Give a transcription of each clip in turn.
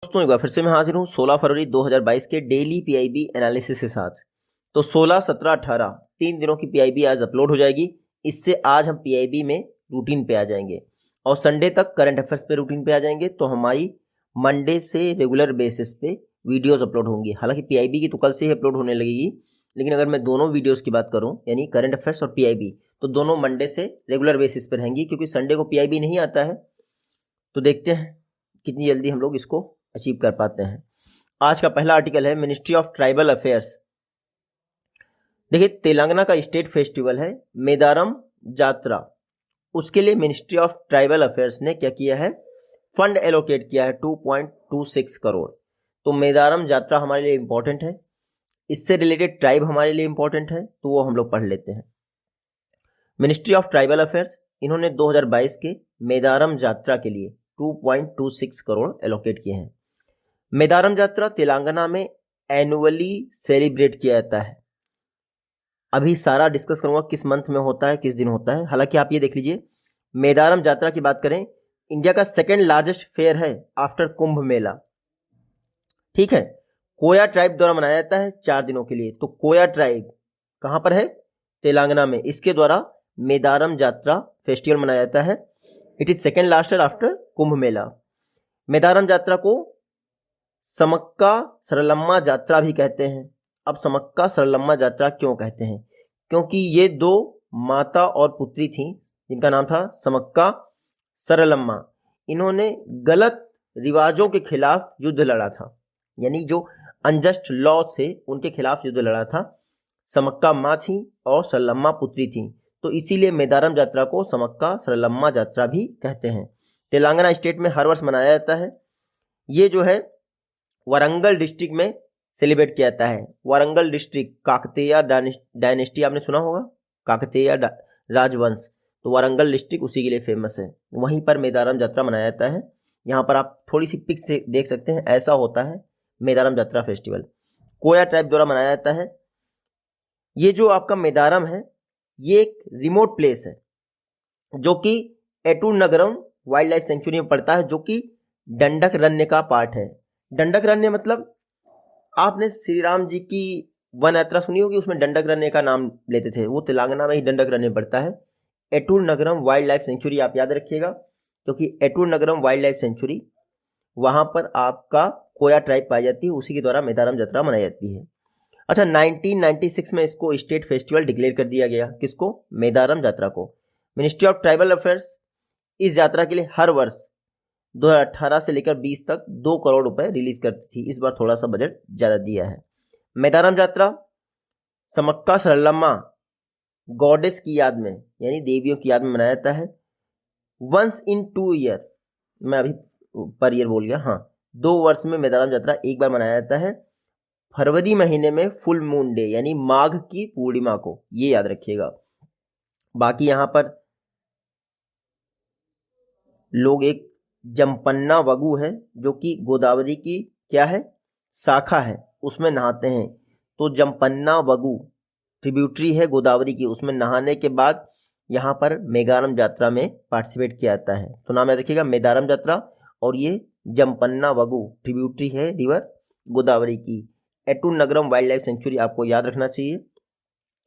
दोस्तों एक बार फिर से मैं हाजिर हूँ 16 फरवरी 2022 के डेली पीआईबी एनालिसिस के साथ। तो 16, 17, 18 3 दिनों की पीआईबी आज अपलोड हो जाएगी। इससे आज हम पीआईबी में रूटीन पे आ जाएंगे और संडे तक करंट अफेयर्स पे रूटीन पे आ जाएंगे। तो हमारी मंडे से रेगुलर बेसिस पे वीडियोस अपलोड होंगी। हालांकि पीआईबी की तो कल से ही अपलोड होने लगेगी, लेकिन अगर मैं दोनों वीडियोज़ की बात करूँ यानी करंट अफेयर्स और पीआईबी, तो दोनों मंडे से रेगुलर बेसिस पर रहेंगी, क्योंकि संडे को पीआईबी नहीं आता है। तो देखते हैं कितनी जल्दी हम लोग इसको अचीव कर पाते हैं। आज का पहला आर्टिकल है मिनिस्ट्री ऑफ ट्राइबल अफेयर्स। देखिए, तेलंगाना का स्टेट फेस्टिवल है मेदारम जात्रा। उसके लिए मिनिस्ट्री ऑफ ट्राइबल अफेयर्स ने क्या किया है, फंड एलोकेट किया है 2.26 करोड़। तो मेदारम जात्रा हमारे लिए इंपॉर्टेंट है, इससे रिलेटेड ट्राइब हमारे लिए इंपॉर्टेंट है, तो वो हम लोग पढ़ लेते हैं। मिनिस्ट्री ऑफ ट्राइबल अफेयर्स, इन्होंने 2022 के मेदारम जात्रा के लिए 2.26 करोड़ एलोकेट किए हैं। मेदारम जात्रा तेलंगाना में एनुअली सेलिब्रेट किया जाता है। अभी सारा डिस्कस करूंगा किस मंथ में होता है, किस दिन होता है। हालांकि आप ये देख लीजिए, मेदारम जात्रा की बात करें, इंडिया का सेकेंड लार्जेस्ट फेयर है आफ्टर कुंभ मेला। ठीक है, कोया ट्राइब द्वारा मनाया जाता है 4 दिनों के लिए। तो कोया ट्राइब कहां पर है, तेलंगाना में। इसके द्वारा मेदारम जात्रा फेस्टिवल मनाया जाता है। It is second largest after Kumbh Mela. Medaram Jatara को समक्का सरलम्मा जात्रा भी कहते हैं। अब समक्का सरलम्मा जात्रा क्यों कहते हैं, क्योंकि ये 2 माता और पुत्री थीं जिनका नाम था समक्का सरलम्मा। इन्होंने गलत रिवाजों के खिलाफ युद्ध लड़ा था, यानी जो अनजस्ट लॉ थे उनके खिलाफ युद्ध लड़ा था। समक्का माँ थी और सरलम्मा पुत्री थी, तो इसीलिए मेदारम जात्रा को समक्का सरलम्मा जात्रा भी कहते हैं। तेलंगाना स्टेट में हर वर्ष मनाया जाता है। ये जो है वारंगल डिस्ट्रिक्ट में सेलिब्रेट किया जाता है। वारंगल डिस्ट्रिक्ट, काकतीय डायनेस्टी आपने सुना होगा, काकतीय राजवंश, तो वारंगल डिस्ट्रिक्ट उसी के लिए फेमस है। वहीं पर मेदारम जात्रा मनाया जाता है। यहाँ पर आप थोड़ी सी पिक्स देख सकते हैं, ऐसा होता है मेदारम जात्रा फेस्टिवल। कोया ट्राइब द्वारा मनाया जाता है। ये जो आपका मेदारम है, ये एक रिमोट प्लेस है जो कि एटूर नगरम वाइल्ड लाइफ सेंचुरी में पड़ता है, जो कि दंडकारण्य का पार्ट है। दंडकारण्य मतलब आपने श्री राम जी की वन यात्रा सुनी होगी, उसमें दंडकारण्य का नाम लेते थे, वो तेलंगाना में ही दंडकारण्य पड़ता है। एटूर नगरम वाइल्ड लाइफ सेंचुरी आप याद रखिएगा, क्योंकि एटूर नगरम वाइल्ड लाइफ सेंचुरी, वहां पर आपका कोया ट्राइब पाई जाती है, उसी के द्वारा मेदारम यात्रा मनाई जाती है। अच्छा, 1996 में इसको स्टेट फेस्टिवल डिक्लेयर कर दिया गया। किसको, मेदारम यात्रा को। मिनिस्ट्री ऑफ ट्राइबल अफेयर्स इस यात्रा के लिए हर वर्ष 2018 से लेकर 20 तक 2 करोड़ रुपए रिलीज करती थी। इस बार थोड़ा सा बजट ज्यादा दिया है। मेदारम यात्रा समक्का सरलम्मा गॉडेस की याद में, यानी देवियों की याद में मनाया जाता है। वंस इन 2 ईयर, मैं अभी पर ईयर बोल गया, हाँ, 2 वर्ष में मेदारम यात्रा एक बार मनाया जाता है। फरवरी महीने में फुल मून डे, यानी माघ की पूर्णिमा को, ये याद रखिएगा। बाकी यहाँ पर लोग एक जमपन्ना वगु है जो कि गोदावरी की क्या है, शाखा है, उसमें नहाते हैं। तो जमपन्ना वगु ट्रिब्यूटरी है गोदावरी की, उसमें नहाने के बाद यहाँ पर मेदारम यात्रा में पार्टिसिपेट किया जाता है। तो नाम याद रखिएगा, मेदारम यात्रा, और ये जमपन्ना वगु ट्रिब्यूटरी है रिवर गोदावरी की। एटूर नगरम वाइल्ड लाइफ सेंचुरी आपको याद रखना चाहिए।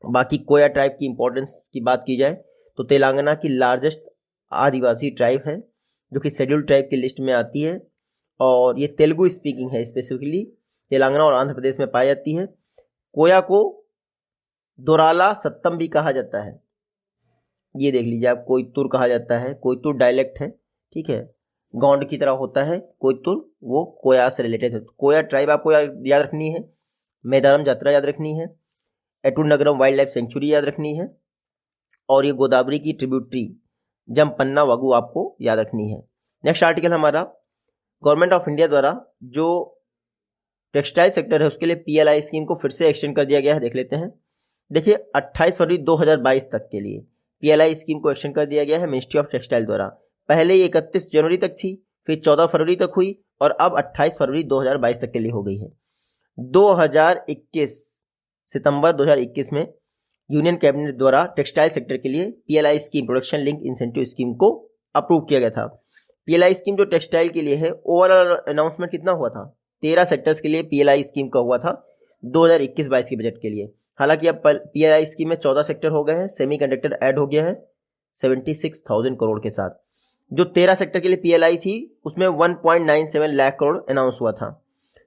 बाकी कोया ट्राइब की इंपॉर्टेंस की बात की जाए तो तेलंगाना की लार्जेस्ट आदिवासी ट्राइब है, जो कि शेड्यूल्ड ट्राइब की लिस्ट में आती है, और ये तेलुगु स्पीकिंग है। स्पेसिफिकली तेलंगाना और आंध्र प्रदेश में पाई जाती है। कोया को दोराला सत्तम भी कहा जाता है, ये देख लीजिए आप। कोयतुर कहा जाता है, कोयतुर डायलेक्ट है, ठीक है, गोंड की तरह होता है कोयतुर, वो कोया से रिलेटेड है। कोया ट्राइब आपको याद रखनी है, मेदारम यात्रा याद रखनी है, एटूर नगरम वाइल्ड लाइफ सेंचुरी याद रखनी है, और ये गोदावरी की ट्रिब्यूटरी जमपन्ना वगु आपको याद रखनी है। नेक्स्ट आर्टिकल हमारा, गवर्नमेंट ऑफ इंडिया द्वारा जो टेक्सटाइल सेक्टर है उसके लिए पीएलआई स्कीम को फिर से एक्सटेंड कर दिया गया है। देख लेते हैं। देखिए, 28 फरवरी 2022 तक के लिए पीएलआई स्कीम को एक्सटेंड कर दिया गया है मिनिस्ट्री ऑफ टेक्सटाइल द्वारा। पहले 31 जनवरी तक थी, फिर 14 फरवरी तक हुई, और अब 28 फरवरी 2022 तक के लिए हो गई है। 2021 सितंबर 2021 में यूनियन कैबिनेट द्वारा टेक्सटाइल सेक्टर के लिए PLI scheme, production link incentive scheme को अप्रूव किया गया था। पीएलआई स्कीम जो टेक्सटाइल के लिए है, ओवरऑल अनाउंसमेंट कितना हुआ था? 13 सेक्टर्स के लिए पीएलआई स्कीम का हुआ था 2021-22 के बजट के लिए। हालांकि अब पीएलआई स्कीम में 14 सेक्टर हो गए हैं, सेमीकंडक्टर ऐड हो गया है 76,000 करोड़ के साथ। जो 13 सेक्टर के लिए पीएलआई थी उसमें 1.97 लाख करोड़ अनाउंस हुआ था।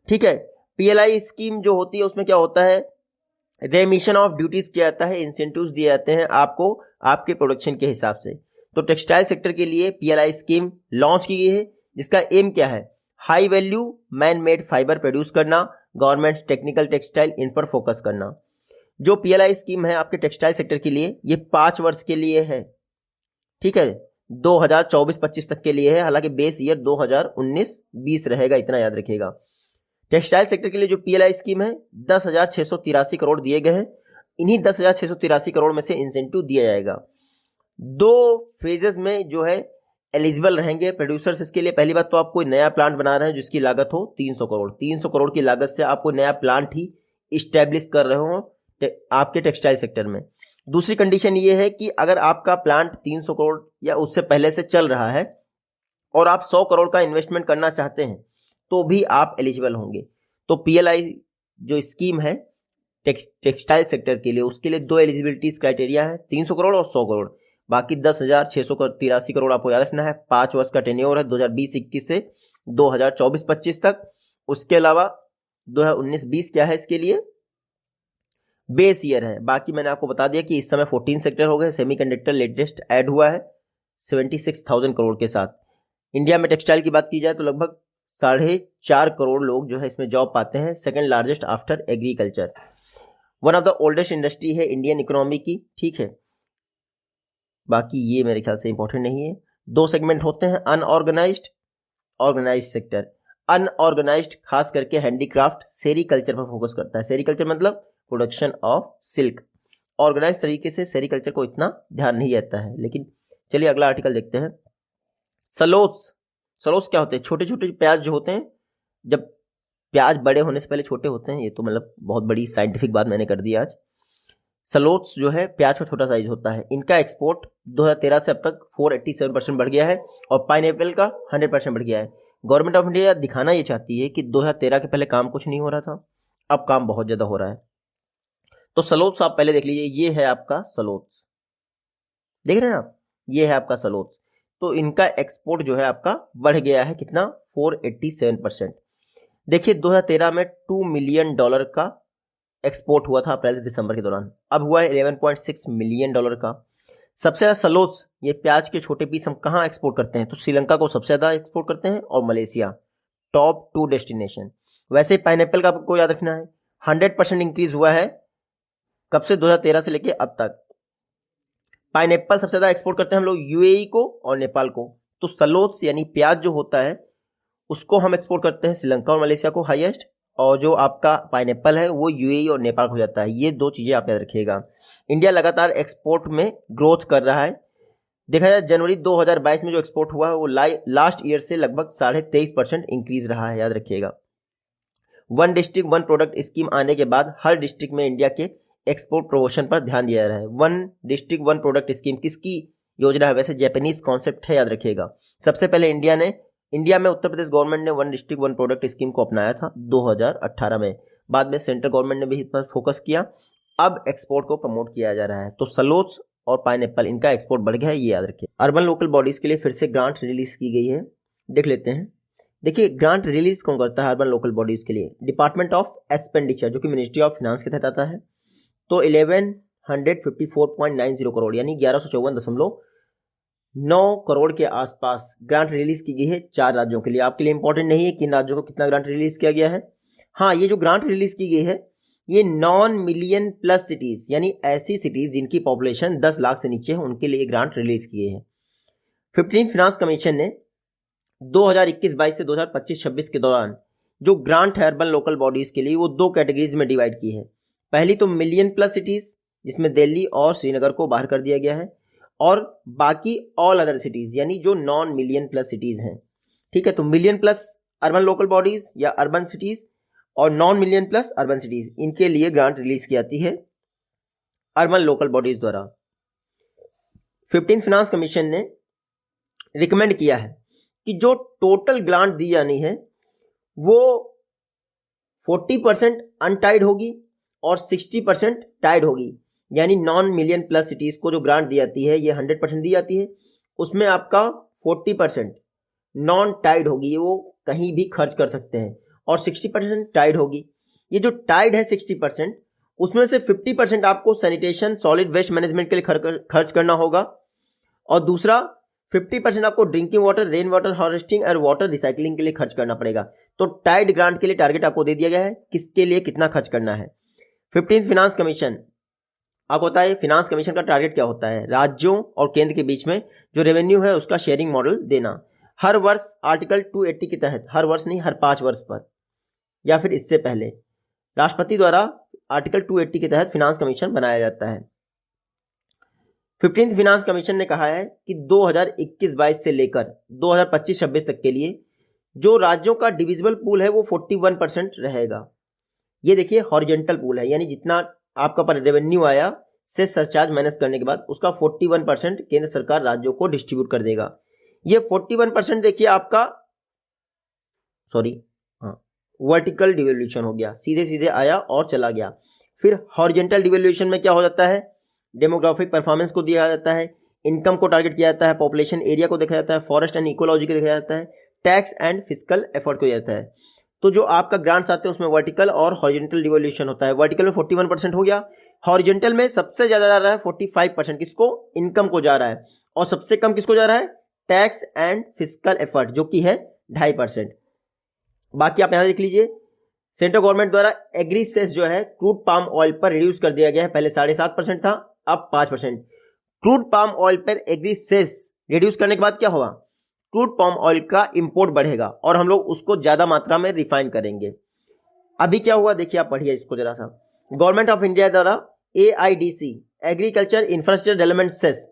ठीक है, पीएलआई स्कीम जो होती है उसमें क्या होता है, रेमिशन ऑफ ड्यूटीज किया जाता है, इंसेंटिव्स दिए जाते हैं आपको आपके प्रोडक्शन के हिसाब से। तो टेक्सटाइल सेक्टर के लिए पीएलआई स्कीम लॉन्च की गई है, जिसका एम क्या है, high value man made fibre produce करना, गवर्नमेंट टेक्निकल टेक्सटाइल इन पर फोकस करना। जो पीएलआई स्कीम है आपके टेक्सटाइल सेक्टर के लिए ये 5 वर्ष के लिए है। ठीक है, 2024-25 तक के लिए है, हालांकि बेस ईयर 2019-20 रहेगा, इतना याद रखिएगा। टेक्सटाइल सेक्टर के लिए जो पीएलआई स्कीम है 10,683 करोड़ दिए गए हैं। इन्हीं 10,683 करोड़ में से इंसेंटिव दिया जाएगा। 2 फेजेस में जो है एलिजिबल रहेंगे प्रोड्यूसर्स इसके लिए। पहली बात तो आप कोई नया प्लांट बना रहे हैं जिसकी लागत हो 300 करोड़, 300 करोड़ की लागत से आपको नया प्लांट ही इस्टेब्लिश कर रहे हो आपके टेक्सटाइल सेक्टर में। दूसरी कंडीशन ये है कि अगर आपका प्लांट 300 करोड़ या उससे पहले से चल रहा है और आप 100 करोड़ का इन्वेस्टमेंट करना चाहते हैं तो भी आप एलिजिबल होंगे। तो पीएलआई जो स्कीम है टेक्सटाइल सेक्टर के लिए, उसके लिए 2 एलिजिबिलिटीज क्राइटेरिया है, 300 करोड़ और 100 करोड़। बाकी 10,683 करोड़ आपको याद रखना है। 5 वर्ष का टेन्योर है 2020-21 से 2024-25 तक। उसके अलावा 2019-20 क्या है, इसके लिए बेस ईयर है। बाकी मैंने आपको बता दिया कि इस समय 14 सेक्टर हो गए। सेमीकंडक्टर लेटेस्ट ऐड हुआ है 76,000 करोड़ के साथ। इंडिया में टेक्सटाइल की बात की जाए तो लगभग 4.5 करोड़ लोग जो है इसमें जॉब पाते हैं, second largest after agriculture. One of the oldest industry है इंडियन इकोनॉमी की। ठीक है, बाकी ये मेरे ख्याल से इंपॉर्टेंट नहीं है। 2 सेगमेंट होते हैं, अनऑर्गेनाइज्ड, ऑर्गेनाइज्ड सेक्टर। अनऑर्गेनाइज्ड खास करके हैंडीक्राफ्ट, सेरीकल्चर पर फोकस करता है। सेरीकल्चर मतलब प्रोडक्शन ऑफ सिल्क। ऑर्गेनाइज तरीके से सेरीकल्चर को इतना ध्यान नहीं देता है। लेकिन चलिए अगला आर्टिकल देखते हैं। सलोट्स। सलोट्स क्या होते हैं, छोटे छोटे प्याज जो होते हैं, जब प्याज बड़े होने से पहले छोटे होते हैं। ये तो मतलब बहुत बड़ी साइंटिफिक बात मैंने कर दी आज। सलोट्स जो है प्याज का छोटा साइज होता है। इनका एक्सपोर्ट 2013 से अब तक 487% बढ़ गया है और पाइनएप्पल का 100% बढ़ गया है। गवर्नमेंट ऑफ इंडिया दिखाना ये चाहती है कि 2013 के पहले काम कुछ नहीं हो रहा था, अब काम बहुत ज़्यादा हो रहा है। तो सलोट्स आप पहले देख लीजिए, ये है आपका सलोट्स, देख रहे हैं आप, ये है आपका सलोट्स। तो इनका एक्सपोर्ट जो है आपका बढ़ गया है कितना, 487%। देखिए 2013 में $2 मिलियन का एक्सपोर्ट हुआ था अप्रैल से दिसंबर के दौरान, अब हुआ है $11.6 मिलियन का। सबसे ज़्यादा सलोट्स, ये प्याज के छोटे पीस हम कहाँ एक्सपोर्ट करते हैं, तो श्रीलंका को सबसे ज़्यादा एक्सपोर्ट करते हैं और मलेशिया, टॉप 2 डेस्टिनेशन। वैसे ही पाइनएप्पल का आपको याद रखना है, 100% इंक्रीज हुआ है कब से, 2013 से लेके अब तक। पाइनएप्पल सबसे ज़्यादा एक्सपोर्ट करते हैं हम लोग यूएई को और नेपाल को। तो सलोट्स यानी प्याज जो होता है उसको हम एक्सपोर्ट करते हैं श्रीलंका और मलेशिया को हाईएस्ट, और जो आपका पाइनएप्पल है वो यूएई और नेपाल हो जाता है। ये 2 चीज़ें आप याद रखिएगा। इंडिया लगातार एक्सपोर्ट में ग्रोथ कर रहा है। देखा जाए जनवरी 2022 में जो एक्सपोर्ट हुआ है वो लास्ट ईयर से लगभग 23.5% इंक्रीज रहा है, याद रखिएगा। 1 डिस्ट्रिक्ट 1 प्रोडक्ट स्कीम आने के बाद हर डिस्ट्रिक्ट में इंडिया के एक्सपोर्ट प्रमोशन पर ध्यान दिया जा रहा है। 1 डिस्ट्रिक्ट 1 प्रोडक्ट स्कीम किसकी योजना है, वैसे जापानीज कॉन्सेप्ट है, याद रखिएगा। सबसे पहले इंडिया में उत्तर प्रदेश गवर्नमेंट ने 1 डिस्ट्रिक्ट 1 प्रोडक्ट स्कीम को अपनाया था 2018 में। बाद में सेंट्रल गवर्नमेंट ने भी इस पर फोकस किया। अब एक्सपोर्ट को प्रमोट किया जा रहा है। तो सलोट्स और पाइनएप्पल इनका एक्सपोर्ट बढ़ गया है, ये याद रखिए। अर्बन लोकल बॉडीज के लिए फिर से ग्रांट रिलीज की गई है, देख लेते हैं। देखिए ग्रांट रिलीज कौन करता है अर्बन लोकल बॉडीज के लिए, डिपार्टमेंट ऑफ एक्सपेंडिचर जो कि मिनिस्ट्री ऑफ फाइनेंस के तहत आता है। तो 1154.90 करोड़ यानी 1154.9 करोड़ के आसपास ग्रांट रिलीज की गई है 4 राज्यों के लिए। आपके लिए इंपॉर्टेंट नहीं है किन राज्यों को कितना ग्रांट रिलीज किया गया है। हाँ, ये जो ग्रांट रिलीज की गई है ये नॉन मिलियन प्लस सिटीज यानी ऐसी सिटीज जिनकी पॉपुलेशन 10 लाख से नीचे है उनके लिए ग्रांट रिलीज की गई है। 15 फिनांस कमीशन ने 2021-22 से 2025-26 के दौरान जो ग्रांट है अर्बन लोकल बॉडीज के लिए वो 2 कैटेगरीज में डिवाइड की है। पहली तो मिलियन प्लस सिटीज जिसमें दिल्ली और श्रीनगर को बाहर कर दिया गया है, और बाकी ऑल अदर सिटीज यानी जो नॉन मिलियन प्लस सिटीज हैं। ठीक है, तो million plus urban local bodies या अर्बन सिटीज और non million plus urban cities, इनके लिए ग्रांट रिलीज की जाती है अर्बन लोकल बॉडीज द्वारा। 15 फिनांस कमीशन ने रिकमेंड किया है कि जो टोटल ग्रांट दी जानी है वो 40% अनटाइड होगी और 60% टाइड होगी। यानी नॉन मिलियन प्लस सिटीज़ को जो ग्रांट दी जाती है ये 100% दी जाती है, उसमें आपका 40% नॉन टाइड होगी, ये वो कहीं भी खर्च कर सकते हैं, और 60% टाइड होगी। ये जो टाइड है 60%, उसमें से 50% आपको सैनिटेशन सॉलिड वेस्ट मैनेजमेंट के लिए खर्च करना होगा, और दूसरा 50% आपको drinking water, rain water harvesting और वाटर रिसाइकलिंग के लिए खर्च करना पड़ेगा। तो टाइड ग्रांट के लिए टारगेट आपको दे दिया गया है, किसके लिए कितना खर्च करना है। 15 फिनांस कमीशन, आपको पता है फिनांस कमीशन का टारगेट क्या होता है, राज्यों और केंद्र के बीच में जो रेवेन्यू है उसका शेयरिंग मॉडल देना। हर वर्ष आर्टिकल 280 के तहत, हर वर्ष नहीं, हर 5 वर्ष पर या फिर इससे पहले राष्ट्रपति द्वारा आर्टिकल 280 के तहत फिनांस कमीशन बनाया जाता है। 15th फिनांस कमीशन ने कहा है कि 2021-22 से लेकर 2025-26 तक के लिए जो राज्यों का डिविजिबल पूल है वो 41% रहेगा। ये देखिए हॉरिजेंटल पूल है, यानी जितना आपका पर रेवेन्यू आया से सरचार्ज माइनस करने के बाद उसका 41% केंद्र सरकार राज्यों को डिस्ट्रीब्यूट कर देगा। ये 41% देखिए आपका वर्टिकल डिवोल्यूशन हो गया, सीधे सीधे आया और चला गया। फिर हॉरिजेंटल डिवोल्यूशन में क्या हो जाता है, डेमोग्राफिक परफॉर्मेंस को दिया जाता है, इनकम को टारगेट किया जाता है, पॉपुलेशन एरिया को देखा जाता है, फॉरेस्ट एंड इकोलॉजी को देखा जाता है, टैक्स एंड फिजिकल एफर्ट को दिया जाता है। तो जो आपका ग्रांट्स आते हैं उसमें वर्टिकल और हॉरिजेंटल डिवोल्यूशन होता है। वर्टिकल में 41% हो गया, हॉरिजेंटल में सबसे ज़्यादा जा रहा है 45%, किसको, इनकम को जा रहा है, और सबसे कम किसको जा रहा है, टैक्स एंड फिजिकल एफर्ट, जो कि है 2.5%। बाकी आप यहाँ देख लीजिए, सेंट्रल गवर्नमेंट द्वारा एग्री सेस जो है क्रूड पाम ऑयल पर रिड्यूस कर दिया गया है, पहले 7.5% था, अब 5%। क्रूड पाम ऑयल पर एग्री सेस रिड्यूस करने के बाद क्या होगा, क्रूड पाम ऑयल का इंपोर्ट बढ़ेगा और हम लोग उसको ज्यादा मात्रा में रिफाइन करेंगे। अभी क्या हुआ देखिए, आप पढ़िए इसको जरा सा। गवर्नमेंट ऑफ इंडिया द्वारा AIDC agriculture infrastructure development cess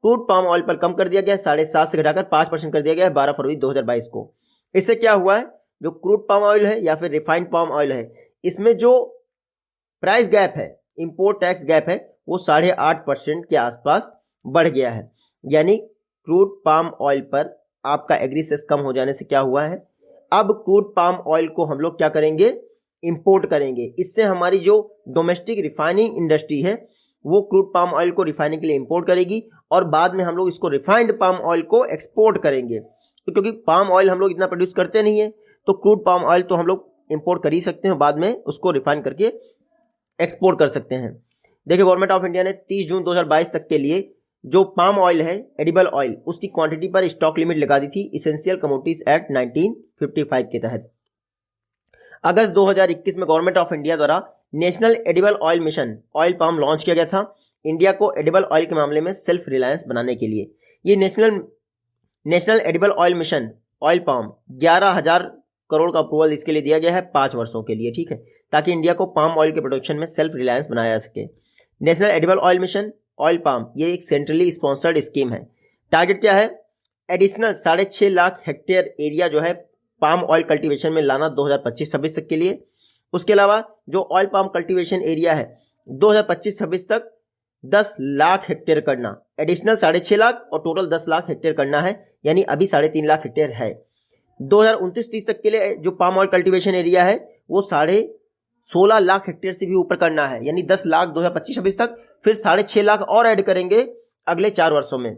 crude palm oil पर कम कर दिया गया, 7.5 से घटाकर 5% कर दिया गया है 12 फरवरी 2022 को। इससे क्या हुआ है, जो क्रूड पाम ऑयल है या फिर रिफाइंड पाम ऑयल है, इसमें जो प्राइस गैप है, इंपोर्ट टैक्स गैप है, वो 8.5% के आसपास बढ़ गया है। यानी क्रूड पाम ऑयल पर आपका एग्री सेस कम हो जाने से क्या हुआ है, अब क्रूड पाम ऑयल को हम लोग क्या करेंगे, इंपोर्ट करेंगे। इससे हमारी जो डोमेस्टिक रिफाइनिंग इंडस्ट्री है वो क्रूड पाम ऑयल को रिफाइनिंग के लिए इंपोर्ट करेगी, और बाद में हम लोग इसको रिफाइंड पाम ऑयल को एक्सपोर्ट करेंगे। तो क्योंकि पाम ऑयल हम लोग इतना प्रोड्यूस करते नहीं है, तो क्रूड पाम ऑयल तो हम लोग इंपोर्ट कर ही सकते हैं, बाद में उसको रिफाइन करके एक्सपोर्ट कर सकते हैं। देखिए गवर्नमेंट ऑफ इंडिया ने 30 जून 2022 तक के लिए जो पाम ऑयल है, एडिबल ऑयल, उसकी क्वांटिटी पर स्टॉक लिमिट लगा दी थी इसेंशियल कमोडिटीज एक्ट 1955 के तहत। अगस्त 2021 में गवर्नमेंट ऑफ इंडिया द्वारा national edible oil mission oil palm launch किया गया था, इंडिया को एडिबल ऑयल के मामले में सेल्फ रिलायंस बनाने के लिए। ये national edible oil mission oil palm 11,000 crore का अप्रूवल इसके लिए दिया गया है 5 वर्षों के लिए, ठीक है, ताकि इंडिया को पाम ऑयल के प्रोडक्शन में सेल्फ रिलायंस बनाया जा सके। National edible oil mission oil palm ये एक सेंट्रली स्पॉन्सर्ड स्कीम है। टारगेट क्या है, एडिशनल 6.5 लाख हेक्टेयर एरिया जो है पाम ऑयल कल्टीवेशन में लाना 2025-26 तक के लिए। उसके अलावा जो ऑयल पाम कल्टीवेशन एरिया है 2025-26 तक 10 लाख हेक्टेयर करना, एडिशनल 6.5 लाख और टोटल 10 लाख हेक्टेयर करना है, यानी अभी 3.5 लाख हेक्टेयर है। 2029-30 तक के लिए जो पाम ऑयल कल्टीवेशन एरिया है वो 16.5 लाख हेक्टेयर से भी ऊपर करना है, यानी 10 लाख 2025-26 तक, फिर 6.5 लाख और ऐड करेंगे अगले 4 वर्षों में।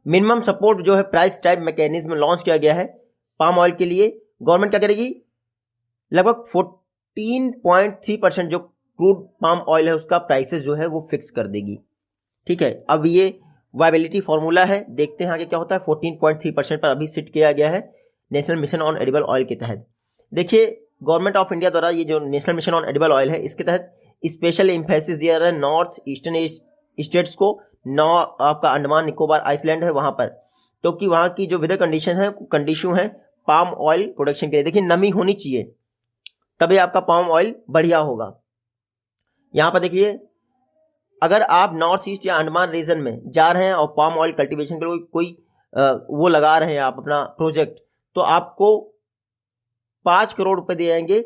मिनिमम सपोर्ट जो है प्राइस टाइप मैकेनिज्म लॉन्च किया गया है पाम ऑयल के लिए। गवर्नमेंट क्या करेगी, लगभग 14.3% जो क्रूड पाम ऑयल है उसका प्राइसेस जो है वो फिक्स कर देगी, ठीक है। अब ये वायबिलिटी फॉर्मूला है, देखते हैं आगे क्या होता है। 14.3% पर अभी सेट किया गया है national mission on edible oil के तहत। देखिए गवर्नमेंट ऑफ इंडिया द्वारा ये जो national mission on edible oil है इसके तहत स्पेशल एम्फेसिस दिया जा रहा है नॉर्थ ईस्टर्न स्टेट्स को, आपका अंडमान निकोबार आइसलैंड है वहां पर, क्योंकि वहां की जो वेदर कंडीशन है कंडीशन है पाम ऑयल प्रोडक्शन के लिए। देखिए नमी होनी चाहिए तभी आपका पाम ऑयल बढ़िया होगा। यहाँ पर देखिए अगर आप नॉर्थ ईस्ट या अंडमान रीजन में जा रहे हैं और पाम ऑयल कल्टीवेशन के लिए कोई वो लगा रहे हैं आप अपना प्रोजेक्ट, तो आपको 5 करोड़ रुपए दिए जाएंगे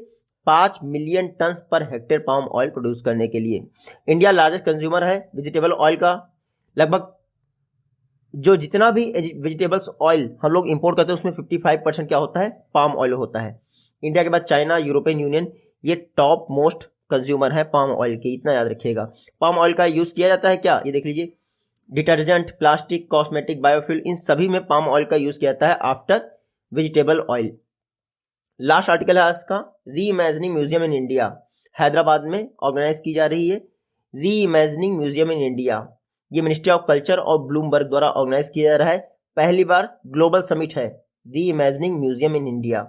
5 million ton per hectare palm oil produce करने के लिए। इंडिया लार्जेस्ट कंज्यूमर है वेजिटेबल ऑयल का, लगभग जो जितना भी वेजिटेबल्स ऑयल हम लोग इंपोर्ट करते हैं उसमें 55% क्या होता है, पाम ऑयल होता है। इंडिया के बाद चाइना, यूरोपियन यूनियन, ये टॉप मोस्ट कंज्यूमर है पाम ऑयल के, इतना याद रखिएगा। पाम ऑयल का यूज़ किया जाता है क्या, ये देख लीजिए, डिटर्जेंट, प्लास्टिक, कॉस्मेटिक, बायोफ्यूल, इन सभी में पाम ऑयल का यूज़ किया जाता है after vegetable oil. Last article है आज का, री imagining museum in India, Hyderabad में ऑर्गेनाइज की जा रही है री इमेजिनिंग म्यूजियम इन इंडिया। ये मिनिस्ट्री ऑफ कल्चर और ब्लूमबर्ग द्वारा ऑर्गेनाइज किया जा रहा है। पहली बार ग्लोबल समिट है री इमेजिनिंग म्यूजियम इन इंडिया,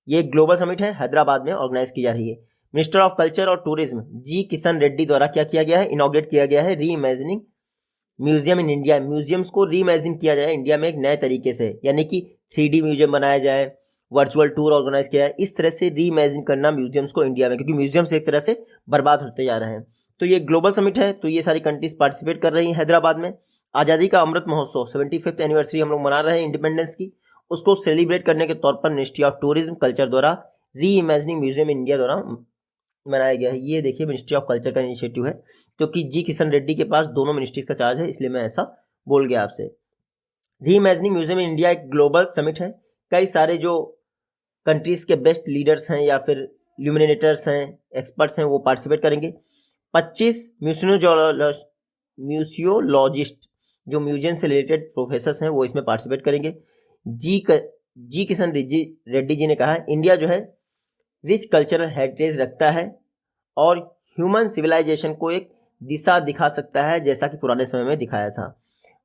ये ग्लोबल समिट है, हैदराबाद में ऑर्गेनाइज की जा रही है। मिनिस्टर ऑफ कल्चर और टूरिज्म जी किशन रेड्डी द्वारा क्या किया गया है, इनॉग्रेट किया गया है री imagining museum in India. Museums को री इमेजिन किया जाए इंडिया में एक नए तरीके से, यानी कि 3D म्यूजियम बनाया जाए, वर्चुअल टूर ऑर्गेनाइज किया जाए, इस तरह से री इमेजिन करना म्यूजियम्स को इंडिया में, क्योंकि म्यूजियम्स एक तरह से बर्बाद होते जा रहे हैं। तो ये ग्लोबल समिट है, तो ये सारी कंट्रीज पार्टिसिपेट कर रही हैं हैदराबाद में। आज़ादी का अमृत महोत्सव 75th एनिवर्सरी हम लोग मना रहे हैं इंडिपेंडेंस की, उसको सेलिब्रेट करने के तौर पर मिनिस्ट्री ऑफ टूरिज्म कल्चर द्वारा री इमेजिनिंग म्यूजियम इन इंडिया द्वारा बनाया गया है। ये देखिए मिनिस्ट्री ऑफ कल्चर का इनिशिएटिव है, क्योंकि जी किशन रेड्डी के पास दोनों मिनिस्ट्रीज का चार्ज है, इसलिए मैं ऐसा बोल गया आपसे। री इमेजिनिंग म्यूजियम इन इंडिया एक ग्लोबल समिट है, कई सारे जो कंट्रीज के बेस्ट लीडर्स हैं या फिर ल्यूमिनेटर्स हैं, एक्सपर्ट्स हैं, वो पार्टिसिपेट करेंगे। 25 म्यूसियोलॉजिस्ट जो म्यूजियम से रिलेटेड प्रोफेसर हैं वो इसमें पार्टिसिपेट करेंगे। जी किशन रेड्डी जी ने कहा है इंडिया जो है रिच कल्चरल हेरिटेज रखता है और ह्यूमन सिविलाइजेशन को एक दिशा दिखा सकता है, जैसा कि पुराने समय में दिखाया था।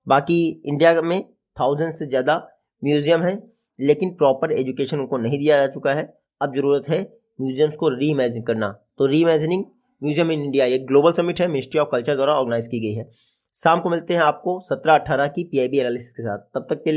बाकी इंडिया में 1000 से ज़्यादा म्यूजियम हैं, लेकिन प्रॉपर एजुकेशन उनको नहीं दिया जा चुका है। अब ज़रूरत है म्यूजियम्स को री इमेजिन करना। तो री इमेजिनिंग म्यूजियम इन इंडिया एक ग्लोबल समिट है, मिनिस्ट्री ऑफ कल्चर द्वारा ऑर्गेनाइज की गई है। शाम को मिलते हैं आपको 17-18 की PIB एनालिसिस के साथ, तब तक के लिए